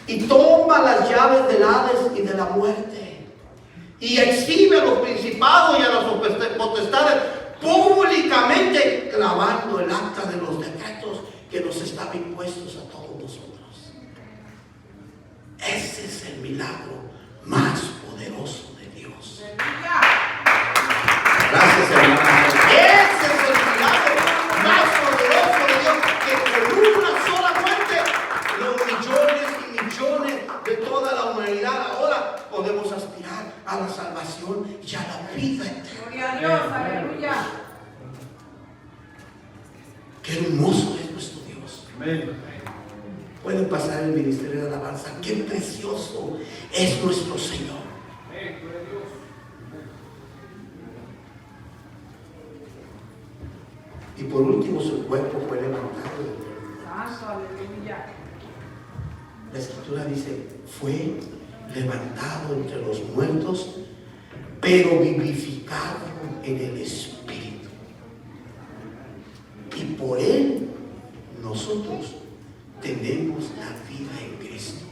y toma las llaves del Hades y de la muerte y exhibe a los principados y a las potestades públicamente, clavando el acta de los decretos que nos estaban impuestos a todos nosotros. Ese es el milagro más poderoso de Dios. Aleluya. Gracias, hermana. Ese es el milagro más poderoso de Dios, que con una sola muerte los millones y millones de toda la humanidad ahora podemos aspirar a la salvación y a la vida eterna. Gloria a Dios. Aleluya. Qué hermoso es nuestro Dios. Amén. Pueden pasar el ministerio de alabanza. Qué precioso es nuestro Señor. Y por último, su cuerpo fue levantado del polvo. Santo, aleluya. La Escritura dice: fue levantado entre los muertos, pero vivificado en el Espíritu. Y por Él nosotros tenemos la vida en Cristo.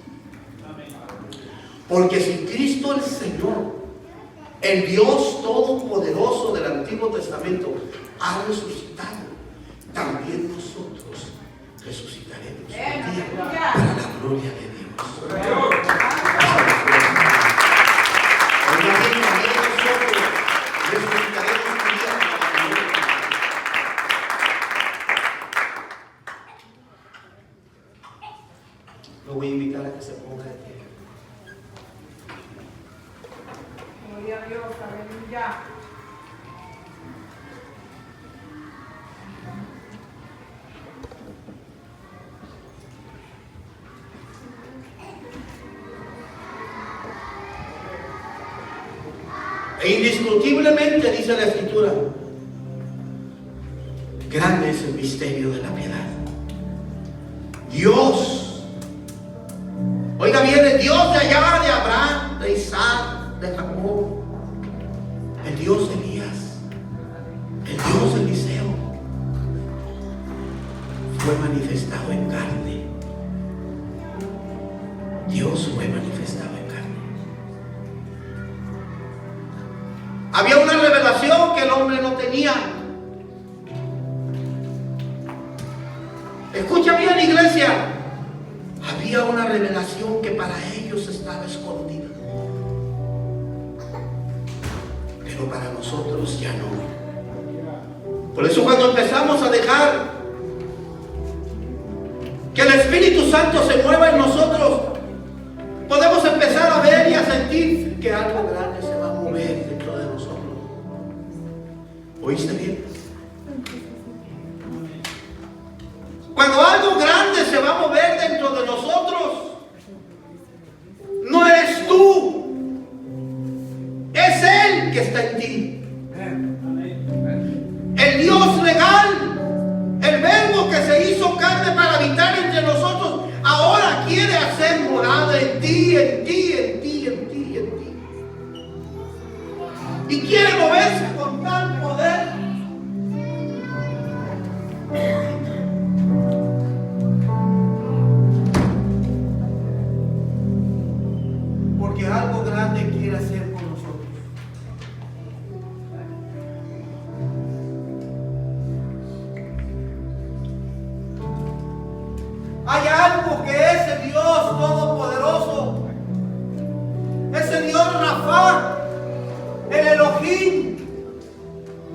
Porque si Cristo el Señor, el Dios Todopoderoso del Antiguo Testamento, ha resucitado, también nosotros resucitaremos un día para la gloria de Dios. También nosotros resucitaremos un día para la gloria de Dios. Lo voy a invitar a que se ponga de pie. Gloria a Dios, aleluya. E indiscutiblemente dice la Escritura, grande es el misterio de la piedad. Dios, oiga bien, el Dios de allá, de Abraham, de Isaac, de Jacob, el Dios de Elías, el Dios de Eliseo, fue manifestado en carne. Dios fue manifestado en carne. Había una revelación que el hombre no tenía. Escucha bien, iglesia. Había una revelación que para ellos estaba escondida, pero para nosotros ya no. Por eso cuando empezamos a dejar que el Espíritu Santo se mueva en nosotros, podemos empezar a ver y a sentir que algo grande se va a mover dentro de nosotros. ¿Oíste bien? Cuando algo grande se va a mover dentro de nosotros, no eres tú, es Él que está en ti. El Dios legal, el Verbo que se hizo carne para habitar entre nosotros, ahora quiere hacer morada en ti, en ti, en ti, en ti, en ti. Y quiere moverse con tal poder. Porque algo grande quiere hacer con nosotros. Hay algo que ese Dios todopoderoso, ese Dios Rafa, el Elohim,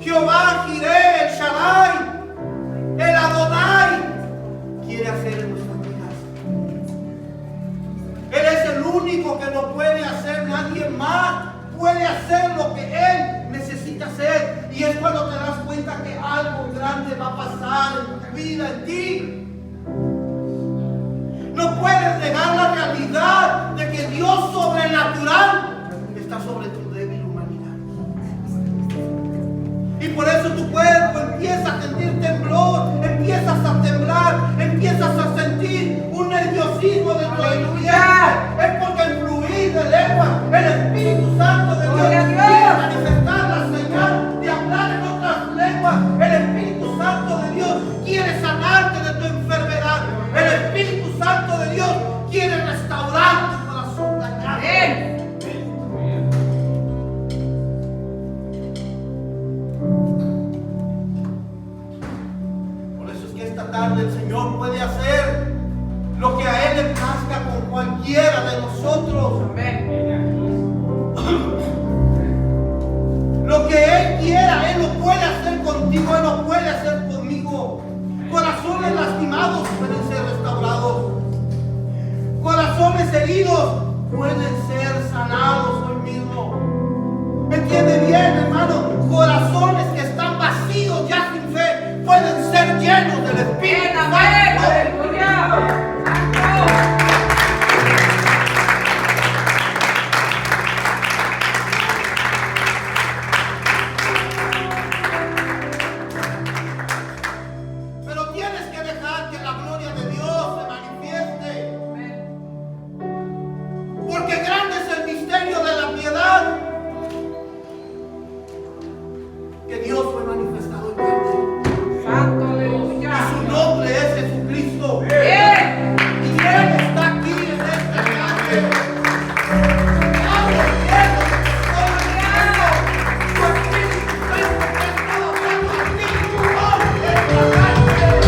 Jehová Jireh, el Shaddai, el Adonai, quiere hacer en nuestras vidas. Él es el único que lo puede hacer, nadie más puede hacer lo que Él necesita hacer. Y es cuando te das cuenta que algo grande va a pasar en tu vida, en ti. No puedes negar la realidad de que Dios sobrenatural está sobre tu débil humanidad. Y por eso tu cuerpo empieza a sentir temblor, empiezas a temblar, empiezas a sentir un nerviosismo dentro de tu vida. Es porque el fluir de lengua, el Espíritu Santo de Dios quiere manifestar la señal de hablar en otras lenguas. El Espíritu Santo de Dios quiere sanarte de tu enfermedad. El Espíritu Santo de Dios quiere restaurar tu corazón dañado. Por eso es que esta tarde el Señor puede hacer lo que a Él le plazca con cualquiera de nosotros. Lo que Él quiera, Él lo puede hacer contigo, Él lo puede hacer conmigo. Corazones lastimados pueden ser restaurados. Corazones heridos pueden ser sanados hoy mismo. ¿Entiende bien, hermano? Corazones que están vacíos ya sin fe pueden ser llenos del Espíritu Santo. ¡Aleluya! Pero tienes que dejar que la gloria de Dios se manifieste. Porque grande es el misterio de la piedad. Que Dios fue manifestado en carne. Santo, aleluya. Su nombre es Jesucristo. Bien. Y Él está aquí en esta calle. Habla lleno, sobrelleno. Su Espíritu Santo que está hablando a ti. Hoy en la calle.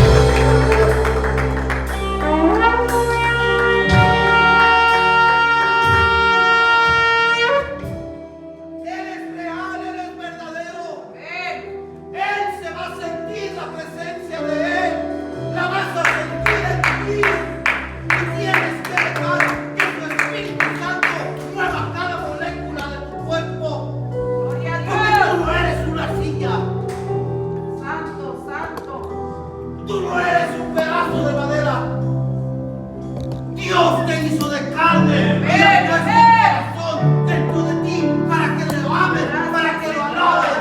Y ha puesto un corazón dentro de ti para que lo ames, para que lo alabes.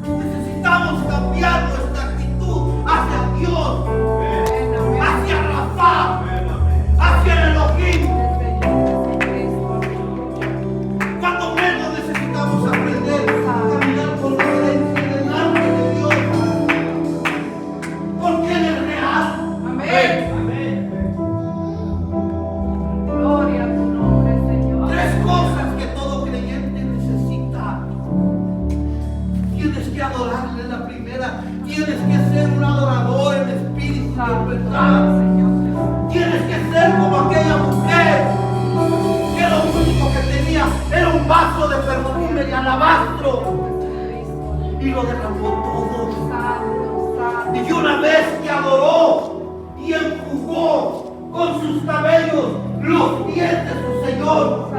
Necesitamos cambiar nuestra actitud hacia Dios, hacia Rafa, hacia el Elohim. Cuando menos necesitamos aprender a caminar con reverencia delante de Dios, porque Él es real. Amén. Gloria a tu nombre, Señor. Tres cosas que todo creyente necesita. Tienes que adorarle. La primera, tienes que ser un adorador en espíritu y en Santo, verdad. Señor. Tienes que ser como aquella mujer que lo único que tenía era un vaso de perfume de alabastro y lo derramó todo. Santo, santo. Y una vez que adoró y enjugó con sus cabellos los pies de su Señor,